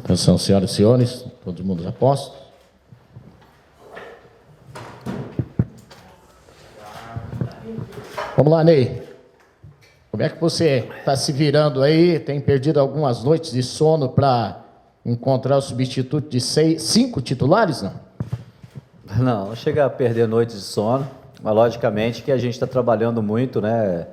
Atenção, senhoras e senhores, todo mundo já posto. Vamos lá, Ney. Como é que você está se virando aí? Tem perdido algumas noites de sono para encontrar o substituto de 5 titulares, não? Não chega a perder noites de sono, mas logicamente que a gente está trabalhando muito, né?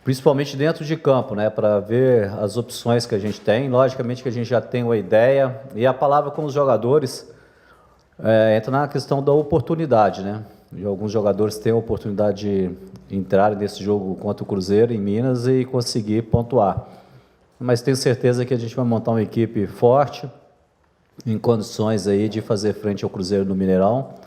Principalmente dentro de campo, né? Para ver as opções que a gente tem. Logicamente que a gente já tem uma ideia, e a palavra com os jogadores entra na questão da oportunidade, né? E alguns jogadores têm a oportunidade de entrar nesse jogo contra o Cruzeiro em Minas e conseguir pontuar. Mas tenho certeza que a gente vai montar uma equipe forte, em condições aí de fazer frente ao Cruzeiro no Mineirão.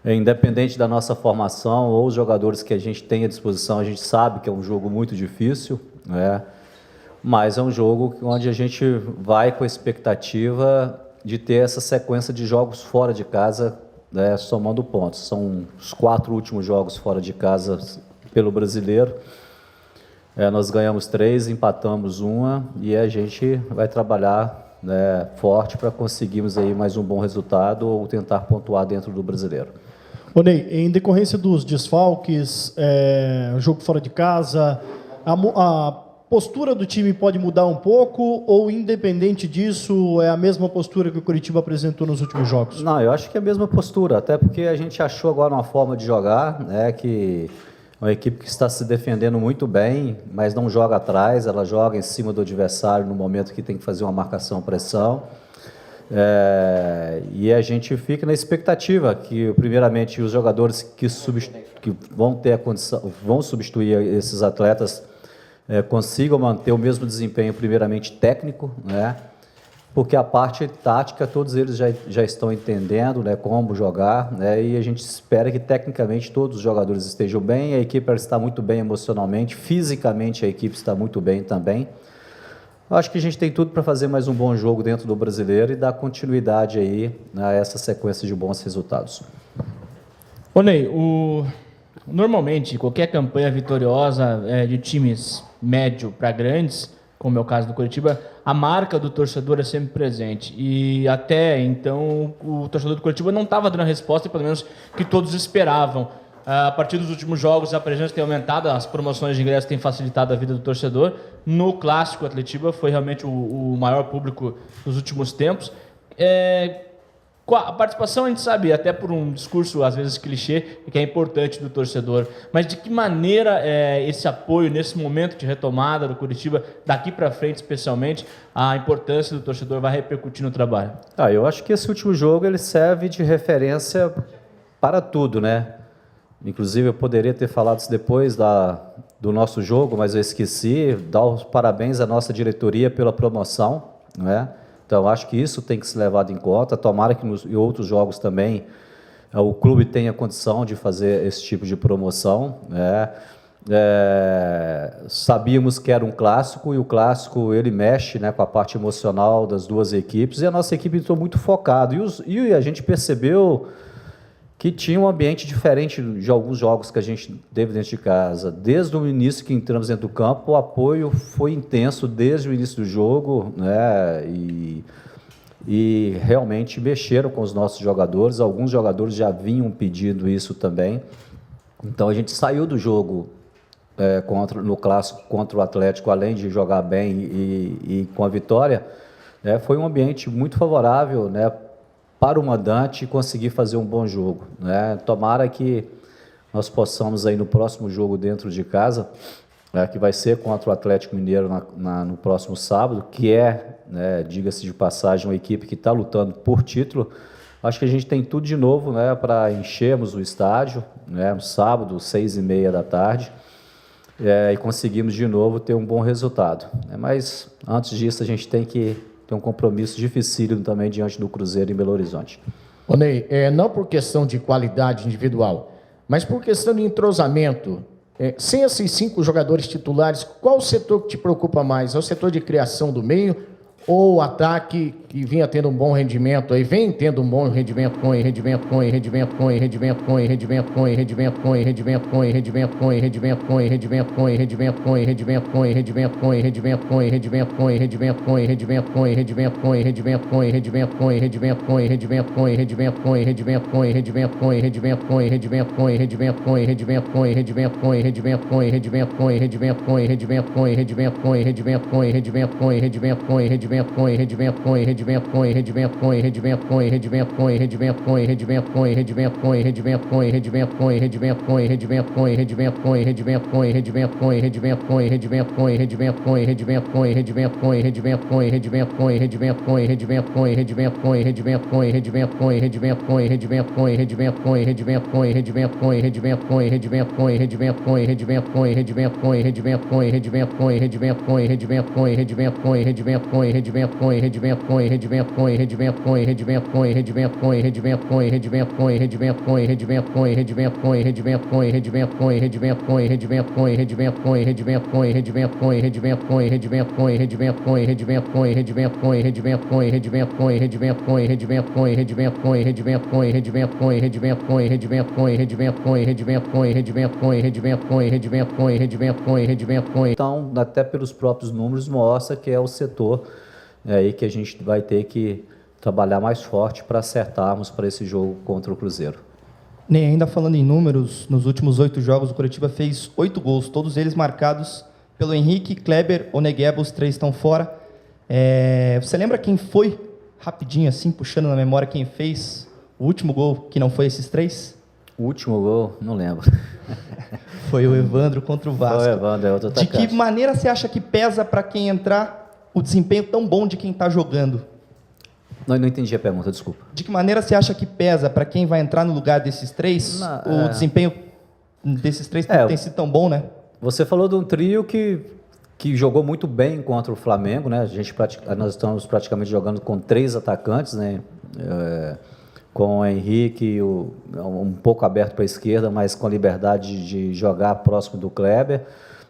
Independente da nossa formação ou os jogadores que a gente tem à disposição, a gente sabe que é um jogo muito difícil, né? Mas é um jogo onde a gente vai com a expectativa de ter essa sequência de jogos fora de casa, né, somando pontos. São os 4 últimos jogos fora de casa pelo Brasileiro. Nós ganhamos 3, empatamos 1 e a gente vai trabalhar, né, forte para conseguirmos aí mais um bom resultado ou tentar pontuar dentro do Brasileiro. Ô Ney, em decorrência dos desfalques, jogo fora de casa, a postura do time pode mudar um pouco ou, independente disso, é a mesma postura que o Coritiba apresentou nos últimos jogos? Não, eu acho que é a mesma postura, até porque a gente achou agora uma forma de jogar, né, que é uma equipe que está se defendendo muito bem, mas não joga atrás, ela joga em cima do adversário no momento que tem que fazer uma marcação-pressão. E a gente fica na expectativa que, primeiramente, os jogadores que vão ter a condição, vão substituir esses atletas, consigam manter o mesmo desempenho, primeiramente técnico, né? Porque a parte tática todos eles já estão entendendo, né, como jogar, né? E a gente espera que tecnicamente todos os jogadores estejam bem, a equipe está muito bem emocionalmente, fisicamente a equipe está muito bem também. Acho que a gente tem tudo para fazer mais um bom jogo dentro do Brasileiro e dar continuidade aí a essa sequência de bons resultados. Ô Ney, normalmente qualquer campanha vitoriosa de times médio para grandes, como é o caso do Coritiba, a marca do torcedor é sempre presente. E até então o torcedor do Coritiba não estava dando a resposta, pelo menos que todos esperavam. A partir dos últimos jogos, a presença tem aumentado, as promoções de ingresso têm facilitado a vida do torcedor. No Clássico, o Atletiba foi realmente o maior público dos últimos tempos. A participação, a gente sabe, até por um discurso, às vezes, clichê, que é importante do torcedor. Mas de que maneira esse apoio, nesse momento de retomada do Coritiba, daqui para frente, especialmente, a importância do torcedor vai repercutir no trabalho? Eu acho que esse último jogo ele serve de referência para tudo, né? Inclusive, eu poderia ter falado isso depois do nosso jogo, mas eu esqueci. Dar os parabéns à nossa diretoria pela promoção, né? Então, acho que isso tem que ser levado em conta. Tomara que em outros jogos também o clube tenha condição de fazer esse tipo de promoção, né? Sabíamos que era um clássico, e o clássico ele mexe, né, com a parte emocional das duas equipes, e a nossa equipe entrou muito focada. E a gente percebeu que tinha um ambiente diferente de alguns jogos que a gente teve dentro de casa. Desde o início que entramos dentro do campo, o apoio foi intenso desde o início do jogo, né? E realmente mexeram com os nossos jogadores. Alguns jogadores já vinham pedindo isso também. Então a gente saiu do jogo no Clássico contra o Atlético, além de jogar bem e com a vitória, né? Foi um ambiente muito favorável, né, para o mandante conseguir fazer um bom jogo, né? Tomara que nós possamos aí no próximo jogo dentro de casa, que vai ser contra o Atlético Mineiro no próximo sábado, que né, diga-se de passagem, uma equipe que está lutando por título. Acho que a gente tem tudo de novo, né, para enchermos o estádio, né, no sábado, 6h30 da tarde, e conseguimos de novo ter um bom resultado. Mas antes disso a gente tem que um compromisso dificílimo também diante do Cruzeiro em Belo Horizonte. Ô Ney, não por questão de qualidade individual, mas por questão de entrosamento, sem esses 5 jogadores titulares, qual o setor que te preocupa mais? É o setor de criação do meio ou o ataque que vinha tendo um bom rendimento aí, vem tendo um bom rendimento com rendimento Então, até pelos próprios números, mostra que é o setor aí que a gente vai ter que trabalhar mais forte para acertarmos para esse jogo contra o Cruzeiro. Nem ainda falando em números, nos últimos 8 jogos o Coritiba fez 8 gols, todos eles marcados pelo Henrique, Kleber, Onegueba, os 3 estão fora. Você lembra quem foi, rapidinho assim, puxando na memória, quem fez o último gol que não foi esses 3? O último gol, não lembro. Foi o Evandro contra o Vasco. Foi o Evandro, é outro De atacante. que maneira você acha que pesa para quem entrar o desempenho tão bom de quem está jogando? Não entendi a pergunta, desculpa. De que maneira você acha que pesa para quem vai entrar no lugar desses 3 o desempenho desses 3 tem sido tão bom, né? Você falou de um trio que jogou muito bem contra o Flamengo, né? Nós estamos praticamente jogando com 3 atacantes, né? Com o Henrique um pouco aberto para a esquerda, mas com a liberdade de jogar próximo do Kleber.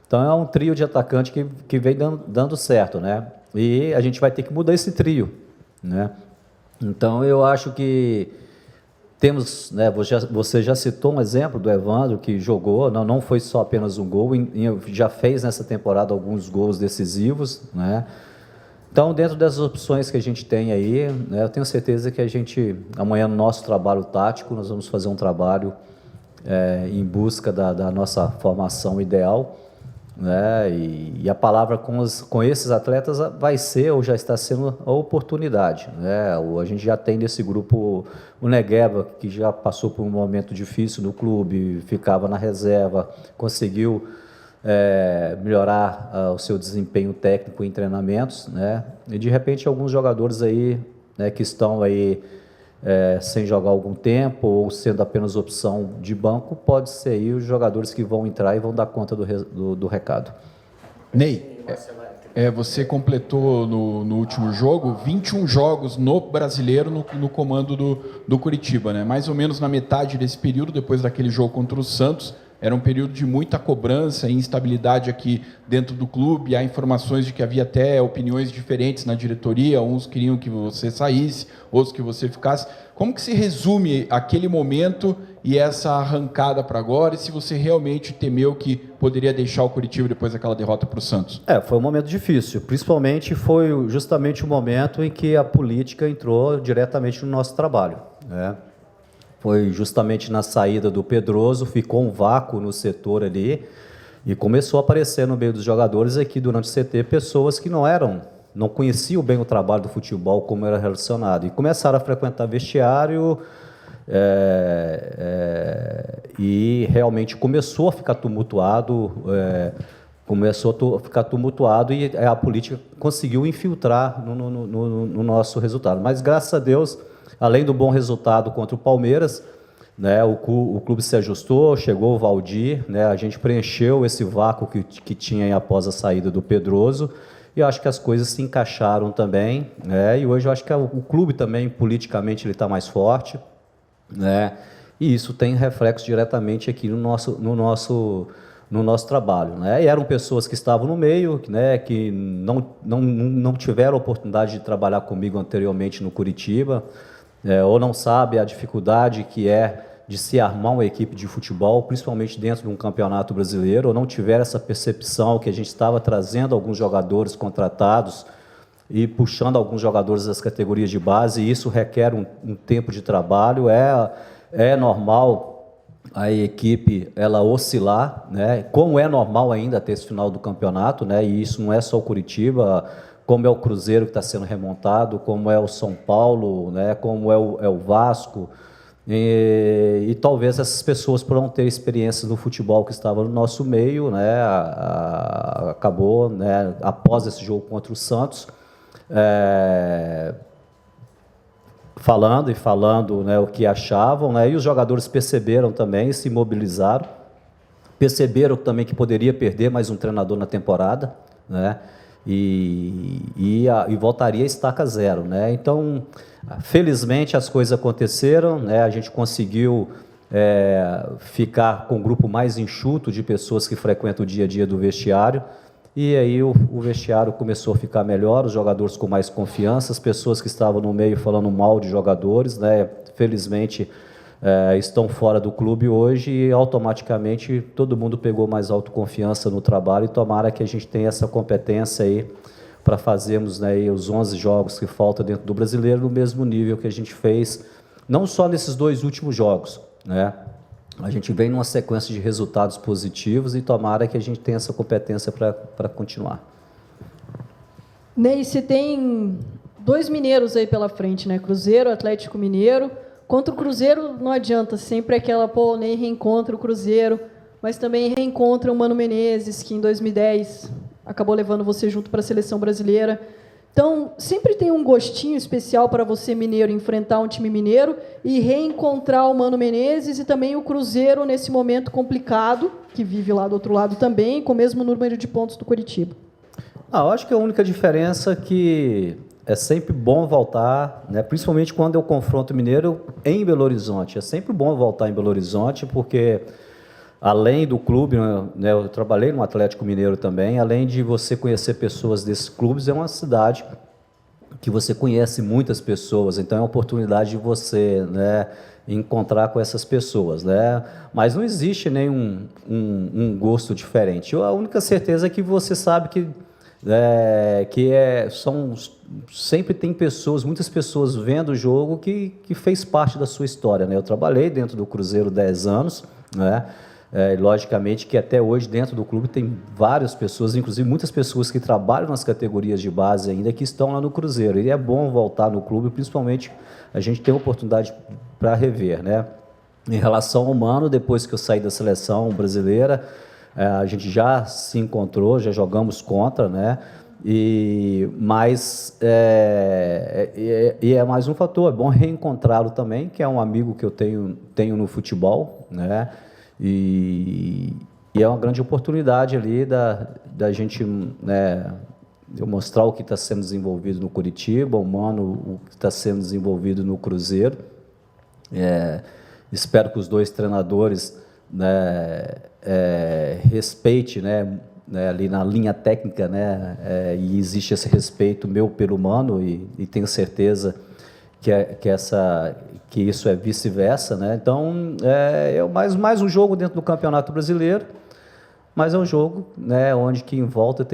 Então é um trio de atacante que vem dando certo, né? E a gente vai ter que mudar esse trio, né? Então eu acho que temos, né? Você já citou um exemplo do Evandro que jogou, não foi só apenas um gol, já fez nessa temporada alguns gols decisivos, né? Então, dentro das opções que a gente tem aí, né, eu tenho certeza que amanhã no nosso trabalho tático, nós vamos fazer um trabalho em busca da nossa formação ideal, né, e a palavra com esses atletas vai ser, ou já está sendo, a oportunidade, né? A gente já tem nesse grupo o Negueba, que já passou por um momento difícil no clube, ficava na reserva, conseguiu melhorar o seu desempenho técnico em treinamentos, né? E de repente alguns jogadores aí, né, que estão aí sem jogar algum tempo ou sendo apenas opção de banco, pode ser aí os jogadores que vão entrar e vão dar conta do recado. Ney, você completou no último jogo 21 jogos no Brasileiro no comando do Coritiba, né? Mais ou menos na metade desse período, depois daquele jogo contra o Santos. Era um período de muita cobrança e instabilidade aqui dentro do clube. Há informações de que havia até opiniões diferentes na diretoria. Uns queriam que você saísse, outros que você ficasse. Como que se resume aquele momento e essa arrancada para agora? E se você realmente temeu que poderia deixar o Coritiba depois daquela derrota para o Santos? Foi um momento difícil. Principalmente foi justamente o momento em que a política entrou diretamente no nosso trabalho, né? Foi justamente na saída do Pedroso, ficou um vácuo no setor ali e começou a aparecer no meio dos jogadores aqui durante o CT pessoas que não conheciam bem o trabalho do futebol, como era relacionado, e começaram a frequentar vestiário e realmente começou a ficar tumultuado, e a política conseguiu infiltrar no nosso resultado. Mas, graças a Deus, além do bom resultado contra o Palmeiras, né, o clube se ajustou, chegou o Valdir, né, a gente preencheu esse vácuo que tinha após a saída do Pedroso, e eu acho que as coisas se encaixaram também, né, e hoje eu acho que o clube também, politicamente, ele está mais forte, né, e isso tem reflexo diretamente aqui no no nosso trabalho, né? E eram pessoas que estavam no meio, né, que não tiveram oportunidade de trabalhar comigo anteriormente no Curitiba, ou não sabem a dificuldade que é de se armar uma equipe de futebol, principalmente dentro de um campeonato brasileiro, ou não tiveram essa percepção que a gente estava trazendo alguns jogadores contratados e puxando alguns jogadores das categorias de base, e isso requer um tempo de trabalho. É normal a equipe ela oscilar, né? Como é normal ainda até esse final do campeonato, né? E isso não é só o Curitiba, como é o Cruzeiro que está sendo remontado, como é o São Paulo, né? Como é o Vasco, e talvez essas pessoas, por não ter experiência no futebol que estava no nosso meio, né? Acabou, né? Após esse jogo contra o Santos, falando, né, o que achavam, né, e os jogadores perceberam também, se mobilizaram, perceberam também que poderia perder mais um treinador na temporada, né, e voltaria a estaca zero, né. Então, felizmente as coisas aconteceram, né, a gente conseguiu ficar com um grupo mais enxuto de pessoas que frequentam o dia a dia do vestiário. E aí o vestiário começou a ficar melhor, os jogadores com mais confiança, as pessoas que estavam no meio falando mal de jogadores, né, felizmente estão fora do clube hoje, e automaticamente todo mundo pegou mais autoconfiança no trabalho, e tomara que a gente tenha essa competência aí para fazermos, né, os 11 jogos que faltam dentro do Brasileiro no mesmo nível que a gente fez, não só nesses 2 últimos jogos, né? A gente vem numa sequência de resultados positivos, e tomara que a gente tenha essa competência para continuar. Ney, você tem 2 mineiros aí pela frente, né? Cruzeiro, Atlético Mineiro. Contra o Cruzeiro não adianta, sempre aquela, o Ney reencontra o Cruzeiro, mas também reencontra o Mano Menezes, que em 2010 acabou levando você junto para a seleção brasileira. Então, sempre tem um gostinho especial para você, mineiro, enfrentar um time mineiro e reencontrar o Mano Menezes e também o Cruzeiro nesse momento complicado, que vive lá do outro lado também, com o mesmo número de pontos do Curitiba. Eu acho que a única diferença é que é sempre bom voltar, né, principalmente quando eu confronto o mineiro em Belo Horizonte. É sempre bom voltar em Belo Horizonte, porque além do clube, né, eu trabalhei no Atlético Mineiro também, além de você conhecer pessoas desses clubes, é uma cidade que você conhece muitas pessoas, então é uma oportunidade de você, né, encontrar com essas pessoas, né? Mas não existe nenhum um gosto diferente. A única certeza é que você sabe que sempre tem pessoas, muitas pessoas vendo o jogo que fez parte da sua história, né? Eu trabalhei dentro do Cruzeiro 10 anos, né? Logicamente que até hoje dentro do clube tem várias pessoas, inclusive muitas pessoas que trabalham nas categorias de base ainda, que estão lá no Cruzeiro, e é bom voltar no clube, principalmente a gente tem a oportunidade para rever, né? Em relação ao Mano, depois que eu saí da seleção brasileira, a gente já se encontrou, já jogamos contra, né? Mas é mais um fator, é bom reencontrá-lo também, que é um amigo que eu tenho no futebol, né? E é uma grande oportunidade ali da gente, né, eu mostrar o que está sendo desenvolvido no Curitiba, o Mano, o que está sendo desenvolvido no Cruzeiro. Espero que os 2 treinadores, né, respeite, né, ali na linha técnica, né, e existe esse respeito meu pelo Mano, e tenho certeza que isso é vice-versa, né? Então, é mais um jogo dentro do Campeonato Brasileiro, mas é um jogo, né, onde que em volta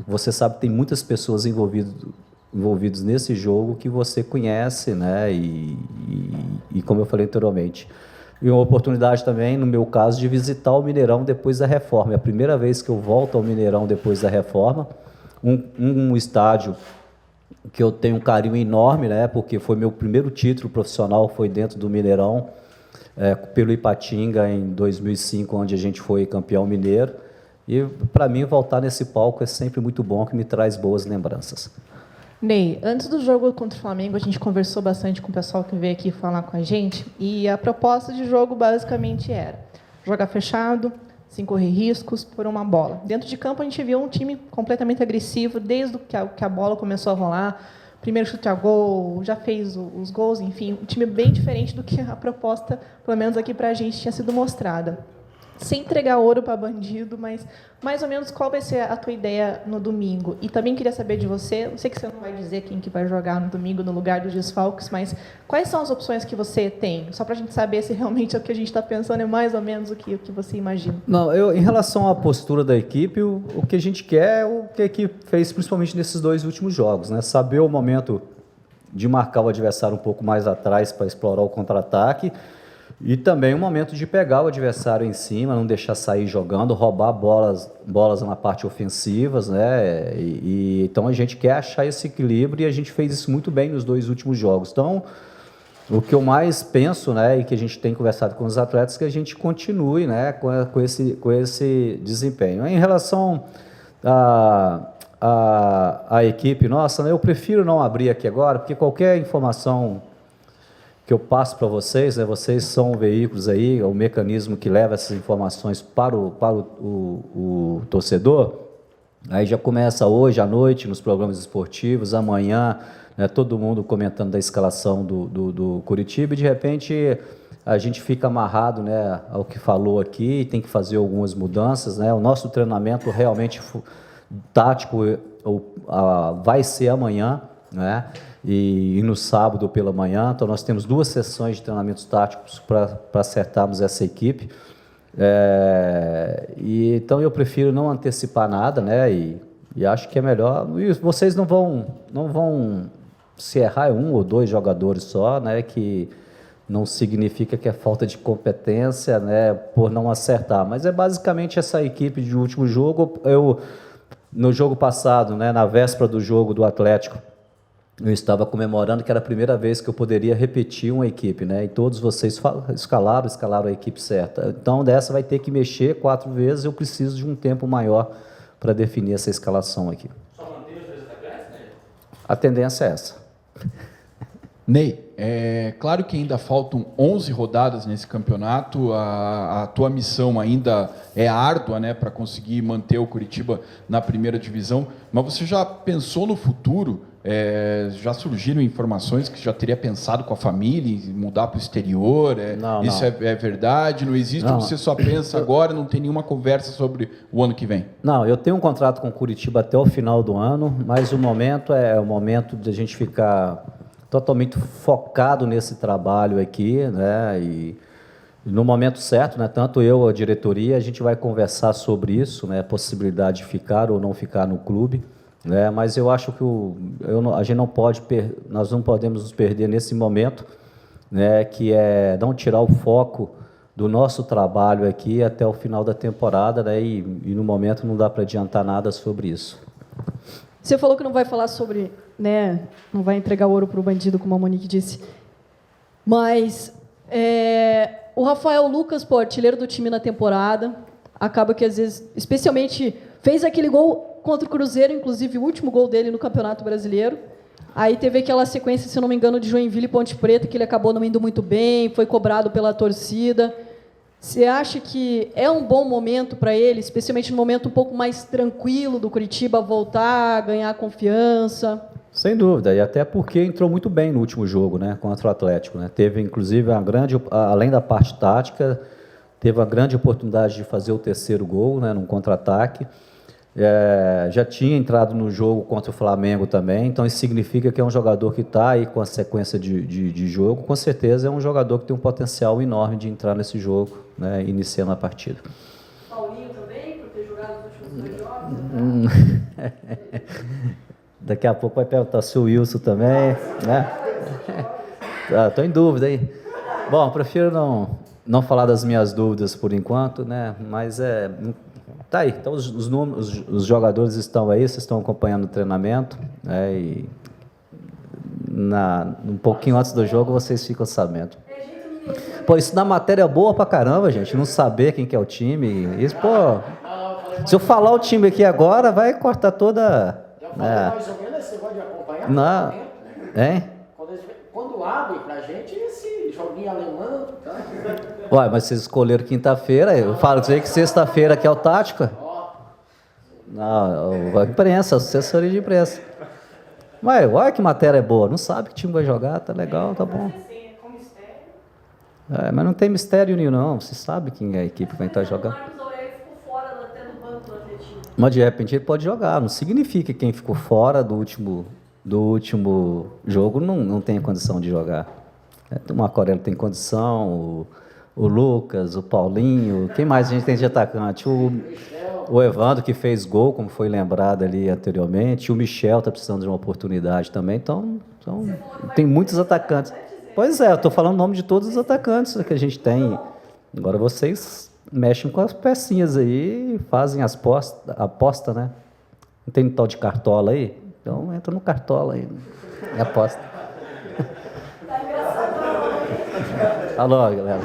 você sabe que tem muitas pessoas envolvidas nesse jogo que você conhece, né? E como eu falei anteriormente, e uma oportunidade também, no meu caso, de visitar o Mineirão depois da reforma. É a primeira vez que eu volto ao Mineirão depois da reforma, um estádio que eu tenho um carinho enorme, né, porque foi meu primeiro título profissional, foi dentro do Mineirão, pelo Ipatinga, em 2005, onde a gente foi campeão mineiro. E, para mim, voltar nesse palco é sempre muito bom, que me traz boas lembranças. Ney, antes do jogo contra o Flamengo, a gente conversou bastante com o pessoal que veio aqui falar com a gente, e a proposta de jogo basicamente era jogar fechado, sem correr riscos, por uma bola. Dentro de campo, a gente viu um time completamente agressivo, desde que a bola começou a rolar, primeiro chute a gol, já fez os gols, enfim, um time bem diferente do que a proposta, pelo menos aqui para a gente, tinha sido mostrada. sem entregar ouro para bandido, mas mais ou menos qual vai ser a tua ideia no domingo? E também queria saber de você, eu sei que você não vai dizer quem que vai jogar no domingo no lugar dos desfalques, mas quais são as opções que você tem? Só para a gente saber se realmente o que a gente está pensando é mais ou menos o que você imagina. Não, em relação à postura da equipe, o que a gente quer é o que a equipe fez principalmente nesses 2 últimos jogos, né? Saber o momento de marcar o adversário um pouco mais atrás para explorar o contra-ataque e também o momento de pegar o adversário em cima, não deixar sair jogando, roubar bolas na parte ofensivas, né? Então a gente quer achar esse equilíbrio e a gente fez isso muito bem nos 2 últimos jogos. Então, o que eu mais penso, né, e que a gente tem conversado com os atletas, é que a gente continue, né, com esse desempenho. Em relação à equipe nossa, né, eu prefiro não abrir aqui agora, porque qualquer informação que eu passo para vocês, né, vocês são veículos aí, o mecanismo que leva essas informações para o torcedor, aí já começa hoje à noite nos programas esportivos, amanhã, né, todo mundo comentando da escalação do Curitiba, e de repente a gente fica amarrado, né, ao que falou aqui, tem que fazer algumas mudanças, né, o nosso treinamento realmente tático vai ser amanhã, né, e no sábado pela manhã, então nós temos 2 sessões de treinamentos táticos para acertarmos essa equipe, então eu prefiro não antecipar nada, né, e acho que é melhor, e vocês não vão se errar 1 ou 2 jogadores só, né, que não significa que é falta de competência, né, por não acertar, mas é basicamente essa equipe de último jogo. No jogo passado, né, na véspera do jogo do Atlético, eu estava comemorando que era a primeira vez que eu poderia repetir uma equipe, né, e todos vocês escalaram a equipe certa. Então, dessa vai ter que mexer 4 vezes, eu preciso de um tempo maior para definir essa escalação aqui. Só manter os 2 atacantes, né? A tendência é essa. Ney, é claro que ainda faltam 11 rodadas nesse campeonato, a tua missão ainda é árdua, né, para conseguir manter o Curitiba na primeira divisão, mas você já pensou no futuro? Já surgiram informações que já teria pensado com a família em mudar para o exterior? Isso é verdade? Não existe? Não. Ou você só pensa agora, não tem nenhuma conversa sobre o ano que vem? Não, eu tenho um contrato com o Curitiba até o final do ano, mas o momento é o momento de a gente ficar totalmente focado nesse trabalho aqui, né? E no momento certo, né? Tanto eu, a diretoria, a gente vai conversar sobre isso, né? A possibilidade de ficar ou não ficar no clube, né? Mas eu acho que a gente não pode, nós não podemos nos perder nesse momento, né? Que é não tirar o foco do nosso trabalho aqui até o final da temporada, né? E no momento não dá para adiantar nada sobre isso. Você falou que não vai falar sobre, né, não vai entregar ouro para o bandido, como a Monique disse. Mas o Rafael Lucas, pô, artilheiro do time na temporada, acaba que às vezes, especialmente, fez aquele gol contra o Cruzeiro, inclusive o último gol dele no Campeonato Brasileiro. Aí teve aquela sequência, se não me engano, de Joinville e Ponte Preta, que ele acabou não indo muito bem, foi cobrado pela torcida. Você acha que é um bom momento para ele, especialmente no momento um pouco mais tranquilo do Curitiba voltar, ganhar confiança? Sem dúvida, e até porque entrou muito bem no último jogo, né, contra o Atlético, né? Teve, inclusive, além da parte tática, teve a grande oportunidade de fazer o 3º gol, né, num contra-ataque. Já tinha entrado no jogo contra o Flamengo também, então isso significa que é um jogador que está aí com a sequência de jogo, com certeza é um jogador que tem um potencial enorme de entrar nesse jogo, né, iniciando a partida. Paulinho também, por ter jogado nos últimos 2 jogos? Daqui a pouco vai perguntar se o Wilson também, né? Estou em dúvida aí. Bom, prefiro não falar das minhas dúvidas por enquanto, né, mas tá aí, então os jogadores estão aí, vocês estão acompanhando o treinamento, né, e um pouquinho antes do jogo vocês ficam sabendo. Pô, isso na matéria é boa pra caramba, gente, não saber quem que é o time, isso, pô, se eu falar o time aqui agora, vai cortar toda... Já falei mais ou menos esse negócio de acompanhar? Não, hein? Quando abre pra gente esse joguinho alemão, tá? Ué, mas vocês escolheram quinta-feira, eu falo que sexta-feira que é o Tática. Não, a imprensa, a assessoria de imprensa. Mas olha que matéria boa, não sabe que time vai jogar, tá legal, tá bom. Mas não tem mistério nenhum, não. Você sabe quem é a equipe que vai estar jogando. Marcos Aurélio ficou fora até no banco do Atlético. Mas de repente ele pode jogar. Não significa que quem ficou fora do último jogo não tenha condição de jogar. O Marco Aurélio tem condição, o Lucas, o Paulinho. Quem mais a gente tem de atacante? O Evandro, que fez gol, como foi lembrado ali anteriormente. O Michel está precisando de uma oportunidade também. Então tem muitos atacantes. Pois é, eu estou falando o nome de todos os atacantes que a gente tem. Agora vocês mexem com as pecinhas aí e fazem as aposta, né? Não tem tal de cartola aí? Então entra no cartola aí. E aposta. Alô, galera.